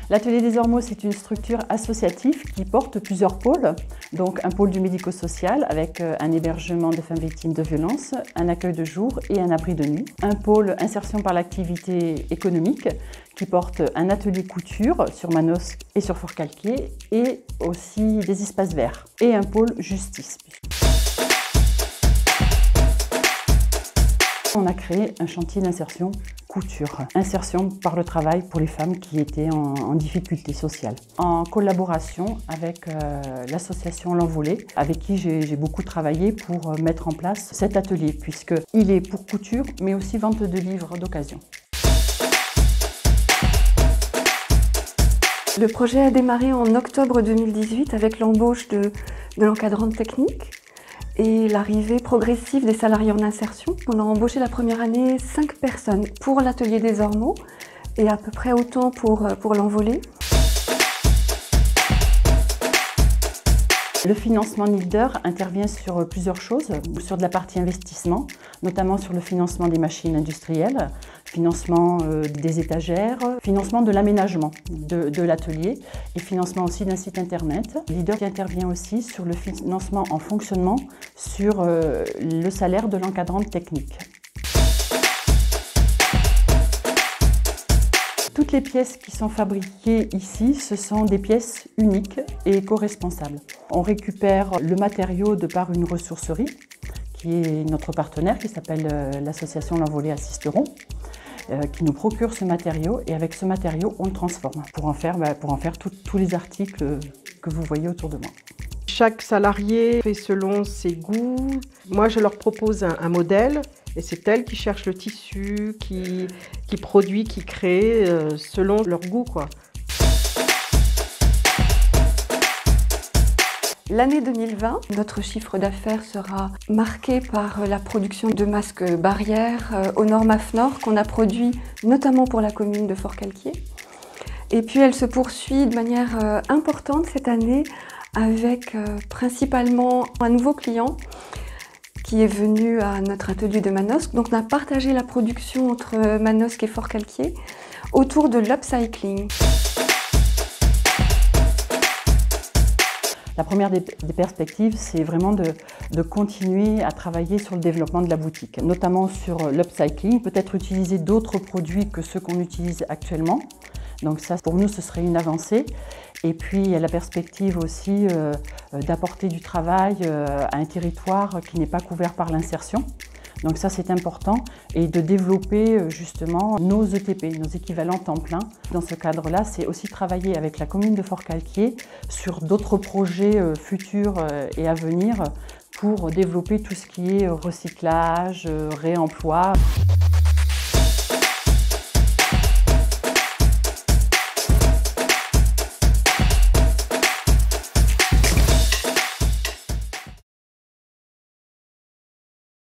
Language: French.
L'Atelier des Ormeaux, c'est une structure associative qui porte plusieurs pôles. Donc un pôle du médico-social avec un hébergement de femmes victimes de violences, un accueil de jour et un abri de nuit. Un pôle insertion par l'activité économique qui porte un atelier couture sur Manosque et sur Forcalquier et aussi des espaces verts. Et un pôle justice. On a créé un chantier d'insertion couture, insertion par le travail pour les femmes qui étaient en difficulté sociale. En collaboration avec l'association L'Envolée, avec qui j'ai beaucoup travaillé pour mettre en place cet atelier, puisqu'il est pour couture, mais aussi vente de livres d'occasion. Le projet a démarré en octobre 2018 avec l'embauche de l'encadrante technique et l'arrivée progressive des salariés en insertion. On a embauché la première année 5 personnes pour l'Atelier des Ormeaux et à peu près autant pour l'Envolée. Le financement Nilder intervient sur plusieurs choses, sur de la partie investissement, notamment sur le financement des machines industrielles, financement des étagères, financement de l'aménagement de l'atelier et financement aussi d'un site internet. Nilder intervient aussi sur le financement en fonctionnement sur le salaire de l'encadrante technique. Toutes les pièces qui sont fabriquées ici, ce sont des pièces uniques et éco-responsables. On récupère le matériau de par une ressourcerie, qui est notre partenaire, qui s'appelle l'association L'Envolée Assisteront, qui nous procure ce matériau et avec ce matériau, on le transforme pour en faire tous les articles que vous voyez autour de moi. Chaque salarié fait selon ses goûts. Moi, je leur propose un modèle et c'est elles qui cherchent le tissu, qui produit, qui crée selon leur goût, quoi. L'année 2020, notre chiffre d'affaires sera marqué par la production de masques barrières aux normes AFNOR qu'on a produits notamment pour la commune de Forcalquier. Et puis elle se poursuit de manière importante cette année avec principalement un nouveau client qui est venu à notre atelier de Manosque. Donc on a partagé la production entre Manosque et Forcalquier autour de l'upcycling. La première des perspectives, c'est vraiment de continuer à travailler sur le développement de la boutique, notamment sur l'upcycling, peut-être utiliser d'autres produits que ceux qu'on utilise actuellement. Donc ça, pour nous, ce serait une avancée. Et puis, il y a la perspective aussi d'apporter du travail à un territoire qui n'est pas couvert par l'insertion. Donc ça, c'est important. Et de développer justement nos ETP, nos équivalents temps plein. Dans ce cadre-là, c'est aussi travailler avec la commune de Forcalquier sur d'autres projets futurs et à venir pour développer tout ce qui est recyclage, réemploi.